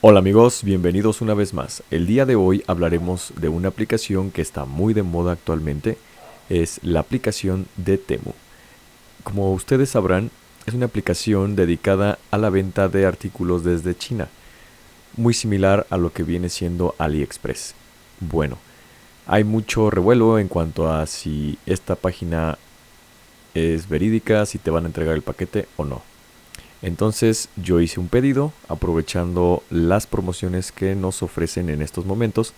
Hola amigos, bienvenidos una vez más. El día de hoy hablaremos de una aplicación que está muy de moda actualmente. Es la aplicación de Temu. Como ustedes sabrán, es una aplicación dedicada a la venta de artículos desde China, muy similar a lo que viene siendo AliExpress. Bueno, hay mucho revuelo en cuanto a si esta página es verídica, si te van a entregar el paquete o no. Entonces yo hice un pedido aprovechando las promociones que nos ofrecen en estos momentos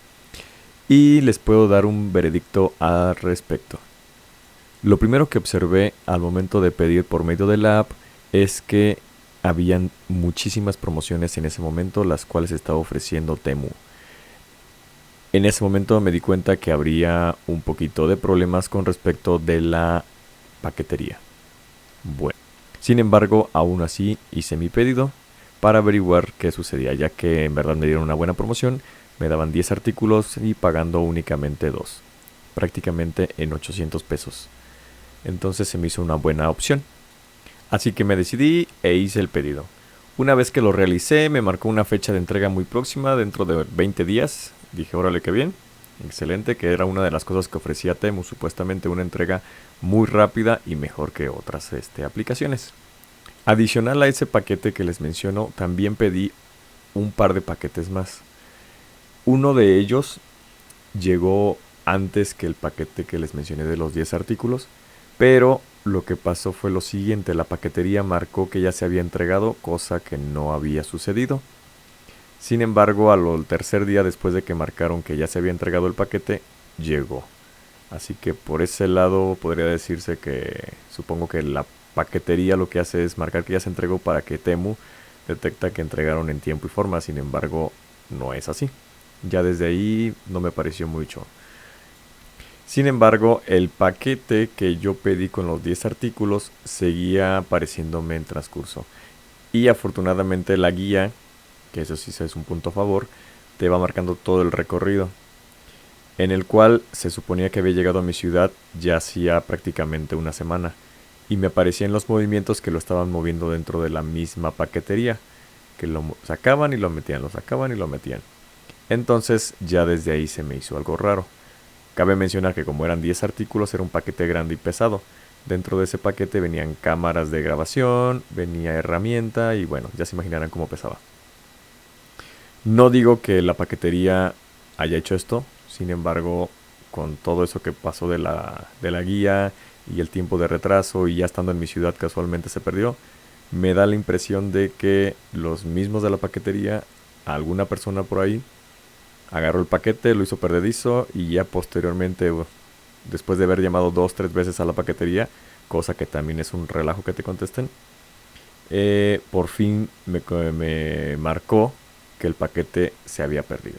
y les puedo dar un veredicto al respecto. Lo primero que observé al momento de pedir por medio de la app es que habían muchísimas promociones en ese momento las cuales estaba ofreciendo Temu. En ese momento me di cuenta que habría un poquito de problemas con respecto de la paquetería. Bueno, sin embargo, aún así hice mi pedido para averiguar qué sucedía, ya que en verdad me dieron una buena promoción, me daban 10 artículos y pagando únicamente 2, prácticamente en 800 pesos. Entonces se me hizo una buena opción. Así que me decidí e hice el pedido. Una vez que lo realicé, me marcó una fecha de entrega muy próxima, dentro de 20 días. Dije, órale, qué bien. Excelente, que era una de las cosas que ofrecía Temu, supuestamente una entrega muy rápida y mejor que otras aplicaciones. Adicional a ese paquete que les menciono, también pedí un par de paquetes más. Uno de ellos llegó antes que el paquete que les mencioné de los 10 artículos, pero lo que pasó fue lo siguiente: la paquetería marcó que ya se había entregado, cosa que no había sucedido. Sin embargo, al tercer día después de que marcaron que ya se había entregado el paquete, llegó. Así que por ese lado podría decirse que supongo que la paquetería lo que hace es marcar que ya se entregó para que Temu detecta que entregaron en tiempo y forma. Sin embargo, no es así. Ya desde ahí no me pareció mucho. Sin embargo, el paquete que yo pedí con los 10 artículos seguía apareciéndome en transcurso. Y afortunadamente la guía, que eso sí es un punto a favor, te va marcando todo el recorrido, en el cual se suponía que había llegado a mi ciudad ya hacía prácticamente una semana, y me aparecían los movimientos que lo estaban moviendo dentro de la misma paquetería, que lo sacaban y lo metían, lo sacaban y lo metían. Entonces ya desde ahí se me hizo algo raro. Cabe mencionar que como eran 10 artículos era un paquete grande y pesado. Dentro de ese paquete venían cámaras de grabación, venía herramienta y bueno, ya se imaginarán cómo pesaba. No digo que la paquetería haya hecho esto, sin embargo, con todo eso que pasó de la guía y el tiempo de retraso y ya estando en mi ciudad casualmente se perdió, me da la impresión de que los mismos de la paquetería, alguna persona por ahí, agarró el paquete, lo hizo perdedizo y ya posteriormente, después de haber llamado 2, 3 veces a la paquetería, cosa que también es un relajo que te contesten, por fin me marcó que el paquete se había perdido.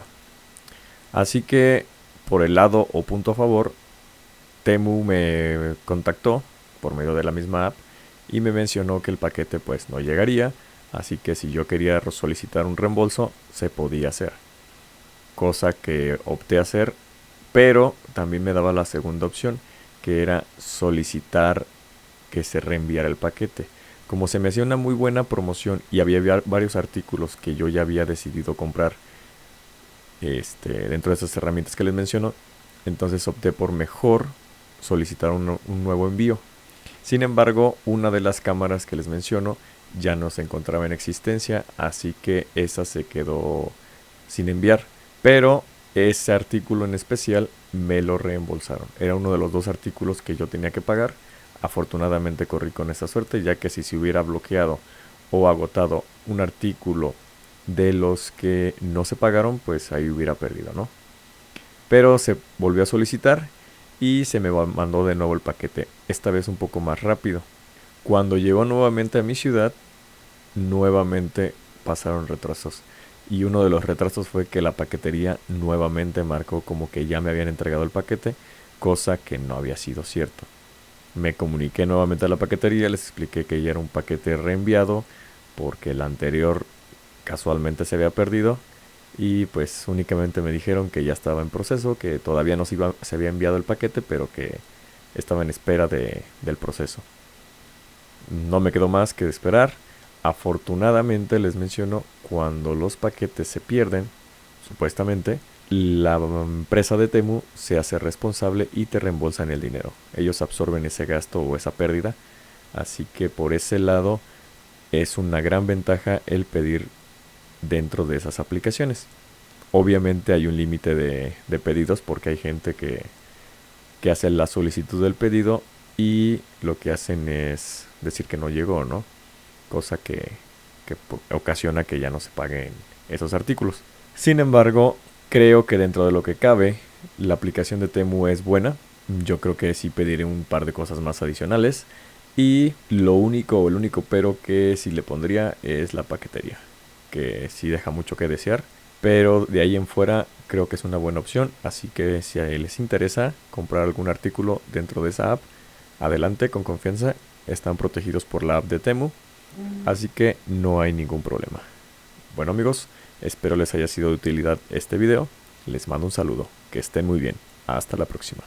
Así que, por el lado o punto a favor, Temu me contactó por medio de la misma app y me mencionó que el paquete pues no llegaría, así que si yo quería solicitar un reembolso se podía hacer, cosa que opté a hacer, pero también me daba la segunda opción, que era solicitar que se reenviara el paquete. Como se me hacía una muy buena promoción y había varios artículos que yo ya había decidido comprar dentro de esas herramientas que les menciono, entonces opté por mejor solicitar un nuevo envío. Sin embargo, una de las cámaras que les menciono ya no se encontraba en existencia, así que esa se quedó sin enviar. Pero ese artículo en especial me lo reembolsaron. Era uno de los dos artículos que yo tenía que pagar. Afortunadamente corrí con esa suerte, ya que si se hubiera bloqueado o agotado un artículo de los que no se pagaron, pues ahí hubiera perdido, ¿no? Pero se volvió a solicitar y se me mandó de nuevo el paquete, esta vez un poco más rápido. Cuando llegó nuevamente a mi ciudad, nuevamente pasaron retrasos. Y uno de los retrasos fue que la paquetería nuevamente marcó como que ya me habían entregado el paquete, cosa que no había sido cierto. Me comuniqué nuevamente a la paquetería, les expliqué que ya era un paquete reenviado porque el anterior casualmente se había perdido y pues únicamente me dijeron que ya estaba en proceso, que todavía no se había enviado el paquete, pero que estaba en espera del proceso. No me quedó más que esperar. Afortunadamente, les menciono, cuando los paquetes se pierden, supuestamente, la empresa de Temu se hace responsable y te reembolsan el dinero. Ellos absorben ese gasto o esa pérdida. Así que por ese lado es una gran ventaja el pedir dentro de esas aplicaciones. Obviamente hay un límite de pedidos porque hay gente que hace la solicitud del pedido y lo que hacen es decir que no llegó, ¿no? Cosa que ocasiona que ya no se paguen esos artículos. Sin embargo, creo que dentro de lo que cabe, la aplicación de Temu es buena. Yo creo que sí pediré un par de cosas más adicionales. Y lo único, el único pero que sí le pondría es la paquetería, que sí deja mucho que desear. Pero de ahí en fuera creo que es una buena opción. Así que si a les interesa comprar algún artículo dentro de esa app, adelante con confianza. Están protegidos por la app de Temu. Así que no hay ningún problema. Bueno amigos, espero les haya sido de utilidad este video. Les mando un saludo. Que estén muy bien. Hasta la próxima.